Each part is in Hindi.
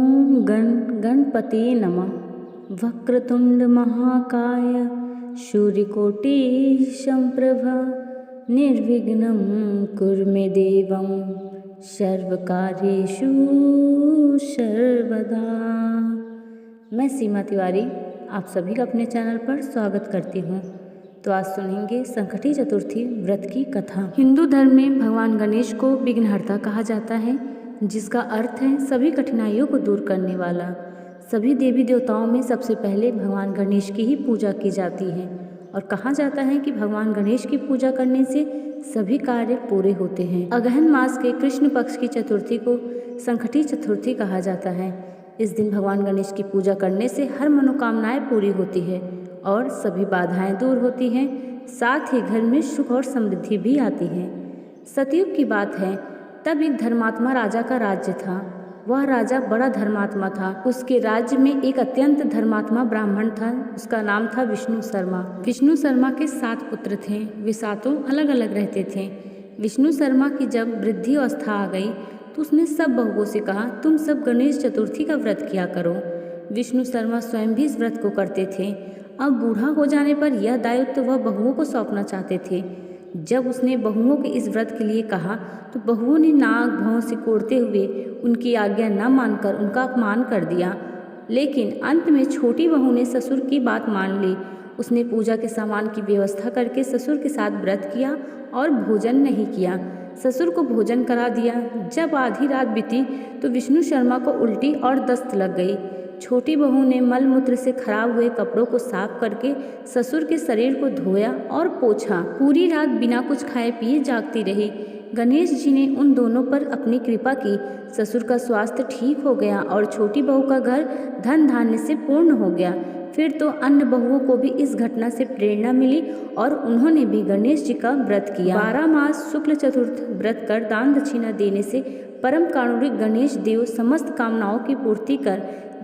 गणपते नमः। वक्रतुंड महाकाय सूर्यकोटि संप्रभ निर्विघ्नं कुरु मे देवं सर्वकार्येषु सर्वदा। मैं सीमा तिवारी आप सभी का अपने चैनल पर स्वागत करती हूँ। तो आज सुनेंगे संकटी चतुर्थी व्रत की कथा। हिंदू धर्म में भगवान गणेश को विघ्नहर्ता कहा जाता है, जिसका अर्थ है सभी कठिनाइयों को दूर करने वाला। सभी देवी देवताओं में सबसे पहले भगवान गणेश की ही पूजा की जाती है और कहा जाता है कि भगवान गणेश की पूजा करने से सभी कार्य पूरे होते हैं। अगहन मास के कृष्ण पक्ष की चतुर्थी को संकटी चतुर्थी कहा जाता है। इस दिन भगवान गणेश की पूजा करने से हर मनोकामनाएं पूरी होती है और सभी बाधाएं दूर होती हैं। साथ ही घर में सुख और समृद्धि भी आती है। सतयुग की बात है, तब एक धर्मात्मा राजा का राज्य था। वह राजा बड़ा धर्मात्मा था। उसके राज्य में एक अत्यंत धर्मात्मा ब्राह्मण था। उसका नाम था विष्णु शर्मा। विष्णु शर्मा के 7 पुत्र थे। वे सातों अलग अलग रहते थे। विष्णु शर्मा की जब वृद्धि अवस्था आ गई तो उसने सब बहुओं से कहा, तुम सब गणेश चतुर्थी का व्रत किया करो। विष्णु शर्मा स्वयं भी इस व्रत को करते थे। अब बूढ़ा हो जाने पर यह दायित्व वह बहुओं को सौंपना चाहते थे। जब उसने बहुओं के इस व्रत के लिए कहा तो बहुओं ने नाक भौं सिकोड़ते हुए उनकी आज्ञा न मानकर उनका अपमान कर दिया। लेकिन अंत में छोटी बहू ने ससुर की बात मान ली। उसने पूजा के सामान की व्यवस्था करके ससुर के साथ व्रत किया और भोजन नहीं किया। ससुर को भोजन करा दिया। जब आधी रात बीती तो विष्णु शर्मा को उल्टी और दस्त लग गई। छोटी बहू ने मलमूत्र से खराब हुए कपड़ों को साफ करके ससुर के शरीर को धोया और पोंछा। पूरी रात बिना कुछ खाए पिए जागती रही। गणेश जी ने उन दोनों पर अपनी कृपा की। ससुर का स्वास्थ्य ठीक हो गया और छोटी बहू का घर धन धान्य से पूर्ण हो गया। फिर तो अन्य बहुओं को भी इस घटना से प्रेरणा मिली और उन्होंने भी गणेश जी का व्रत किया। 12 मास शुक्ल चतुर्थ व्रत कर दान दक्षिणा देने से परम कारुणिक गणेश देव समस्त कामनाओं की पूर्ति कर,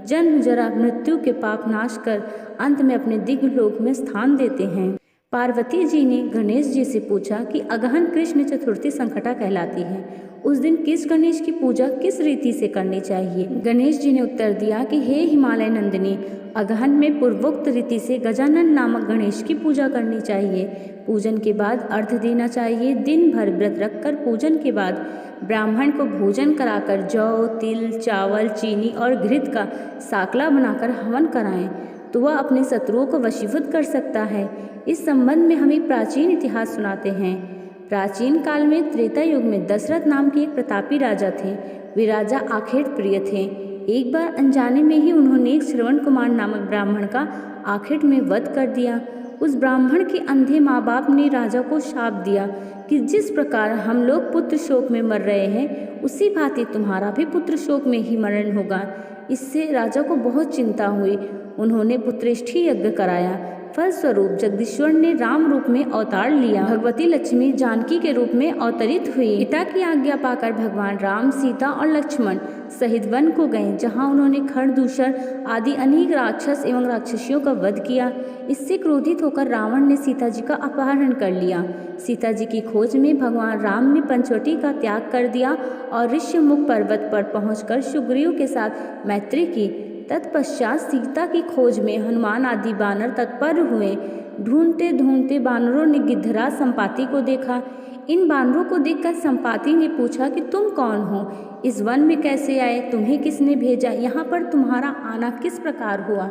जन्म जरा मृत्यु के पाप नाश कर अंत में अपने दिव्य लोक में स्थान देते हैं। पार्वती जी ने गणेश जी से पूछा कि अगहन कृष्ण चतुर्थी संकटा कहलाती है। उस दिन किस गणेश की पूजा किस रीति से करनी चाहिए? गणेश जी ने उत्तर दिया कि हे हिमालय नंदिनी, अगहन में पूर्वोक्त रीति से गजानन नामक गणेश की पूजा करनी चाहिए। पूजन के बाद अर्घ्य देना चाहिए। दिन भर व्रत रखकर पूजन के बाद ब्राह्मण को भोजन कराकर जौ, तिल, चावल, चीनी और घृत का साकला बनाकर हवन कराएं तो वह अपने शत्रुओं को वशीभूत कर सकता है। इस संबंध में हम एक प्राचीन इतिहास सुनाते हैं। प्राचीन काल में त्रेता युग में दशरथ नाम के एक प्रतापी राजा थे। वे राजा आखेट प्रिय थे। एक बार अनजाने में ही उन्होंने एक श्रवण कुमार नामक ब्राह्मण का आखेट में वध कर दिया। उस ब्राह्मण के अंधे माँ बाप ने राजा को शाप दिया कि जिस प्रकार हम लोग पुत्र शोक में मर रहे हैं, उसी भांति तुम्हारा भी पुत्र शोक में ही मरण होगा। इससे राजा को बहुत चिंता हुई। उन्होंने पुत्रेष्ठी यज्ञ कराया। फलस्वरूप जगदीश्वर ने राम रूप में अवतार लिया। भगवती लक्ष्मी जानकी के रूप में अवतरित हुई। पिता की आज्ञा पाकर भगवान राम, सीता और लक्ष्मण सहित वन को गए, जहां उन्होंने खरदूषण आदि अनेक राक्षस एवं राक्षसियों का वध किया। इससे क्रोधित होकर रावण ने सीता जी का अपहरण कर लिया। सीता जी की खोज में भगवान राम ने पंचवटी का त्याग कर दिया और ऋष्यमुख पर्वत पर पहुंचकर सुग्रीव के साथ मैत्री की। तत्पश्चात सीता की खोज में हनुमान आदि बानर तत्पर हुए। ढूंढते ढूंढते बानरों ने गिद्धराज संपाति को देखा। इन बानरों को देखकर संपाति ने पूछा कि तुम कौन हो? इस वन में कैसे आए? तुम्हें किसने भेजा? यहाँ पर तुम्हारा आना किस प्रकार हुआ?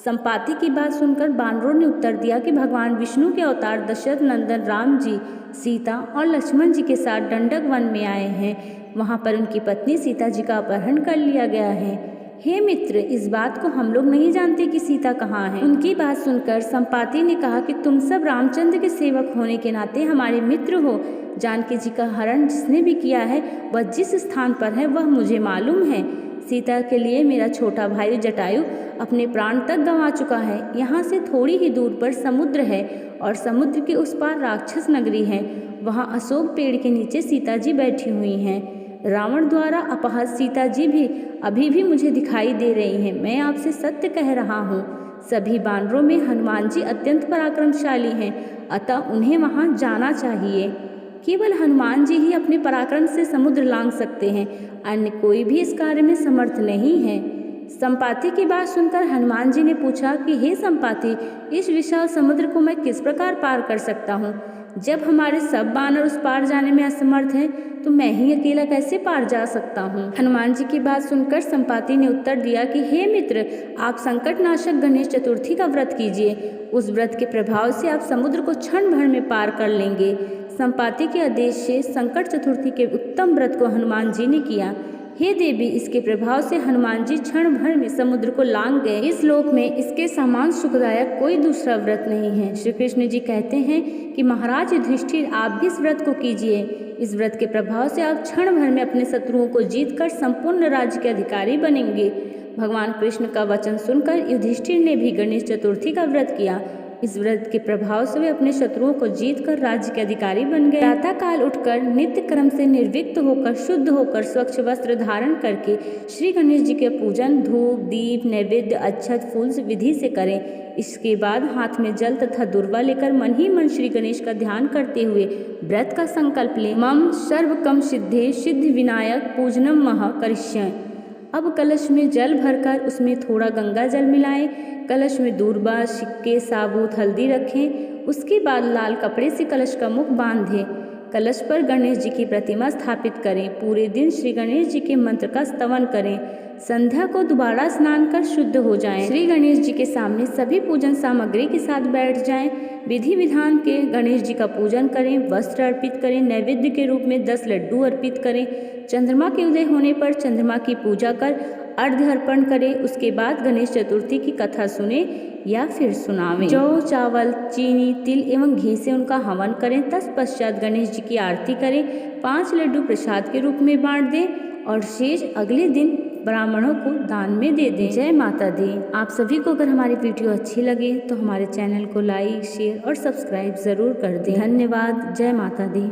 संपाति की बात सुनकर बानरों ने उत्तर दिया कि भगवान विष्णु के अवतार दशरथ नंदन राम जी सीता और लक्ष्मण जी के साथ दंडक वन में आए हैं। वहाँ पर उनकी पत्नी सीता जी का अपहरण कर लिया गया है। हे मित्र, इस बात को हम लोग नहीं जानते कि सीता कहाँ है। उनकी बात सुनकर संपाति ने कहा कि तुम सब रामचंद्र के सेवक होने के नाते हमारे मित्र हो। जानकी जी का हरण जिसने भी किया है, वह जिस स्थान पर है वह मुझे मालूम है। सीता के लिए मेरा छोटा भाई जटायु अपने प्राण तक गंवा चुका है। यहाँ से थोड़ी ही दूर पर समुद्र है और समुद्र के उस पार राक्षस नगरी है। वहाँ अशोक पेड़ के नीचे सीता जी बैठी हुई हैं। रावण द्वारा अपहत सीता जी भी अभी भी मुझे दिखाई दे रही हैं। मैं आपसे सत्य कह रहा हूँ। सभी बानरों में हनुमान जी अत्यंत पराक्रमशाली हैं, अतः उन्हें वहाँ जाना चाहिए। केवल हनुमान जी ही अपने पराक्रम से समुद्र लांघ सकते हैं, अन्य कोई भी इस कार्य में समर्थ नहीं है। संपाति की बात सुनकर हनुमान जी ने पूछा कि हे संपाति, इस विशाल समुद्र को मैं किस प्रकार पार कर सकता हूँ? जब हमारे सब बानर उस पार जाने में असमर्थ हैं, तो मैं ही अकेला कैसे पार जा सकता हूँ? हनुमान जी की बात सुनकर संपाति ने उत्तर दिया कि हे मित्र, आप संकटनाशक गणेश चतुर्थी का व्रत कीजिए। उस व्रत के प्रभाव से आप समुद्र को क्षण भर में पार कर लेंगे। संपाति के आदेश से संकट चतुर्थी के उत्तम व्रत को हनुमान जी ने किया। हे देवी, इसके प्रभाव से हनुमान जी क्षण भर में समुद्र को लांघ गए। इस लोक में इसके समान सुखदायक कोई दूसरा व्रत नहीं है। श्री कृष्ण जी कहते हैं कि महाराज युधिष्ठिर, आप भी इस व्रत को कीजिए। इस व्रत के प्रभाव से आप क्षण भर में अपने शत्रुओं को जीतकर संपूर्ण राज्य के अधिकारी बनेंगे। भगवान कृष्ण का वचन सुनकर युधिष्ठिर ने भी गणेश चतुर्थी का व्रत किया। इस व्रत के प्रभाव से वे अपने शत्रुओं को जीतकर राज्य के अधिकारी बन गए। प्रातः काल उठकर नित्य क्रम से निर्विक्त होकर, शुद्ध होकर, स्वच्छ वस्त्र धारण करके श्री गणेश जी के पूजन धूप दीप नैवेद्य अक्षत फूल से विधि से करें। इसके बाद हाथ में जल तथा दुर्वा लेकर मन ही मन श्री गणेश का ध्यान करते हुए व्रत का संकल्प लें। मम सर्वकम सिद्धे सिद्धि विनायक पूजनम महा करिष्ये। अब कलश में जल भरकर उसमें थोड़ा गंगा जल मिलाएं। कलश में दूर्वा सिक्के साबुत हल्दी रखें। उसके बाद लाल कपड़े से कलश का मुख बांधें। कलश पर गणेश जी की प्रतिमा स्थापित करें। पूरे दिन श्री गणेश जी के मंत्र का स्तवन करें। संध्या को दोबारा स्नान कर शुद्ध हो जाएं। श्री गणेश जी के सामने सभी पूजन सामग्री के साथ बैठ जाएं। विधि विधान के गणेश जी का पूजन करें। वस्त्र अर्पित करें। नैवेद्य के रूप में 10 लड्डू अर्पित करें। चंद्रमा के उदय होने पर चंद्रमा की पूजा कर अर्घ्य अर्पण करें। उसके बाद गणेश चतुर्थी की कथा सुने या फिर सुनावें। जौ चावल चीनी तिल एवं घी से उनका हवन करें। तत्पश्चात गणेश जी की आरती करें। 5 लड्डू प्रसाद के रूप में बांट दें और शेष अगले दिन ब्राह्मणों को दान में दे दें। जय माता दी। आप सभी को अगर हमारी वीडियो अच्छी लगे तो हमारे चैनल को लाइक शेयर और सब्सक्राइब ज़रूर कर दें। धन्यवाद। जय माता दी।